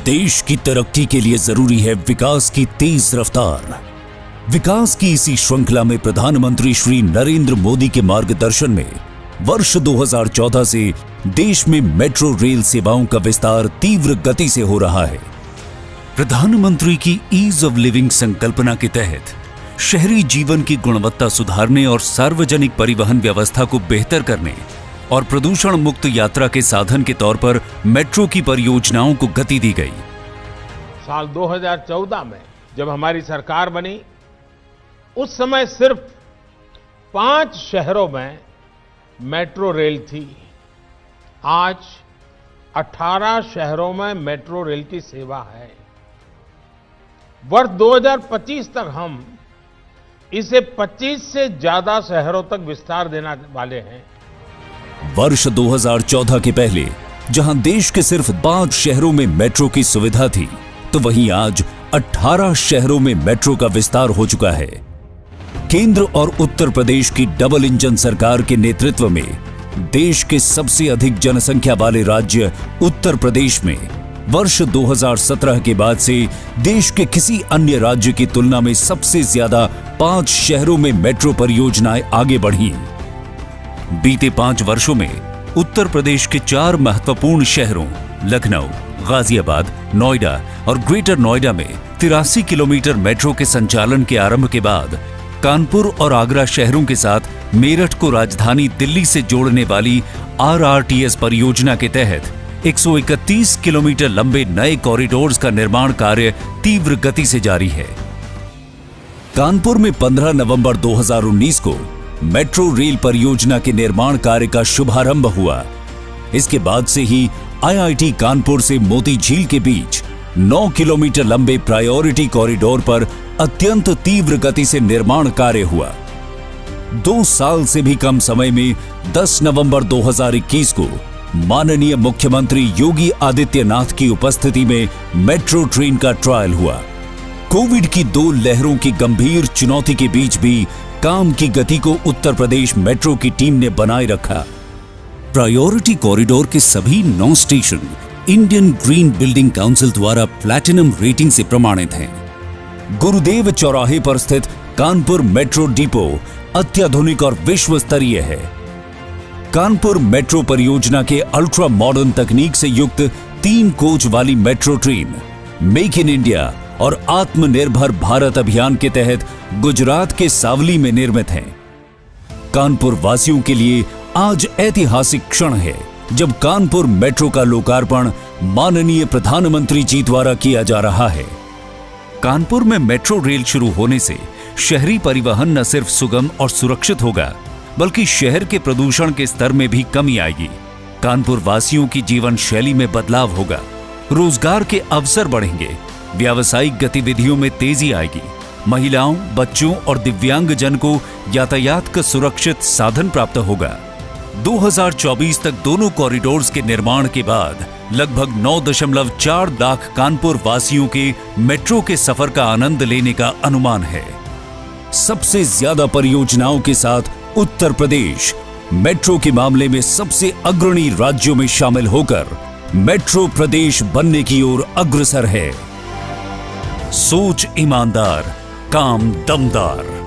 देश की तरक्की के लिए जरूरी है विकास की तेज रफ्तार। विकास की इसी श्रृंखला में प्रधानमंत्री श्री नरेंद्र मोदी के मार्गदर्शन में वर्ष 2014 से देश में मेट्रो रेल सेवाओं का विस्तार तीव्र गति से हो रहा है। प्रधानमंत्री की ईज ऑफ लिविंग संकल्पना के तहत शहरी जीवन की गुणवत्ता सुधारने और सार्वजनिक परिवहन व्यवस्था को बेहतर करने और प्रदूषण मुक्त यात्रा के साधन के तौर पर मेट्रो की परियोजनाओं को गति दी गई। साल 2014 में जब हमारी सरकार बनी, उस समय सिर्फ 5 शहरों में मेट्रो रेल थी। आज 18 शहरों में मेट्रो रेल की सेवा है। वर्ष 2025 तक हम इसे 25 से ज्यादा शहरों तक विस्तार देने वाले हैं। वर्ष 2014 के पहले जहां देश के सिर्फ 5 शहरों में मेट्रो की सुविधा थी, तो वहीं आज 18 शहरों में मेट्रो का विस्तार हो चुका है। केंद्र और उत्तर प्रदेश की डबल इंजन सरकार के नेतृत्व में देश के सबसे अधिक जनसंख्या वाले राज्य उत्तर प्रदेश में वर्ष 2017 के बाद से देश के किसी अन्य राज्य की तुलना में सबसे ज्यादा 5 शहरों में मेट्रो परियोजनाएं आगे बढ़ी। बीते 5 वर्षों में उत्तर प्रदेश के 4 महत्वपूर्ण शहरों लखनऊ, गाजियाबाद, नोएडा और ग्रेटर नोएडा में 83 किलोमीटर मेट्रो के संचालन के आरंभ के बाद कानपुर और आगरा शहरों के साथ मेरठ को राजधानी दिल्ली से जोड़ने वाली RRTS परियोजना के तहत 131 किलोमीटर लंबे नए कॉरिडोर्स का निर्माण कार्य तीव्र गति से जारी है। कानपुर में 15 नवंबर 2019 को मेट्रो रेल परियोजना के निर्माण कार्य का शुभारंभ हुआ। इसके बाद से ही IIT कानपुर से मोती झील के बीच 9 किलोमीटर लंबे प्रायोरिटी कॉरिडोर पर अत्यंत तीव्र गति से निर्माण कार्य हुआ। 2 साल से भी कम समय में 10 नवंबर 2021 को माननीय मुख्यमंत्री योगी आदित्यनाथ की उपस्थिति में मेट्रो ट्रेन का ट्रायल हुआ। कोविड की 2 लहरों की गंभीर चुनौती के बीच भी काम की गति को उत्तर प्रदेश मेट्रो की टीम ने बनाए रखा। प्रायोरिटी कॉरिडोर के सभी 9 station Indian green building council द्वारा प्लैटिनम रेटिंग से प्रमाणित हैं। गुरुदेव चौराहे पर स्थित कानपुर मेट्रो डिपो अत्याधुनिक और विश्व स्तरीय है। कानपुर मेट्रो परियोजना के अल्ट्रा मॉडर्न तकनीक से युक्त 3 कोच वाली metro train make in India और आत्मनिर्भर भारत अभियान के तहत गुजरात के सावली में निर्मित है। कानपुर वासियों के लिए आज ऐतिहासिक क्षण है जब कानपुर मेट्रो का लोकार्पण माननीय प्रधानमंत्री जी द्वारा किया जा रहा है। कानपुर में मेट्रो रेल शुरू होने से शहरी परिवहन न सिर्फ सुगम और सुरक्षित होगा, बल्कि शहर के प्रदूषण के स्तर में भी कमी आएगी। कानपुर वासियों की जीवन शैली में बदलाव होगा, रोजगार के अवसर बढ़ेंगे, व्यावसायिक गतिविधियों में तेजी आएगी, महिलाओं, बच्चों और दिव्यांगजन को यातायात का सुरक्षित साधन प्राप्त होगा। 2024 तक दोनों कॉरिडोर्स के निर्माण के बाद लगभग 9.4 लाख कानपुर वासियों के मेट्रो के सफर का आनंद लेने का अनुमान है। सबसे ज्यादा परियोजनाओं के साथ उत्तर प्रदेश मेट्रो के मामले में सबसे अग्रणी राज्यों में शामिल होकर मेट्रो प्रदेश बनने की ओर अग्रसर है। सोच ईमानदार, काम दमदार।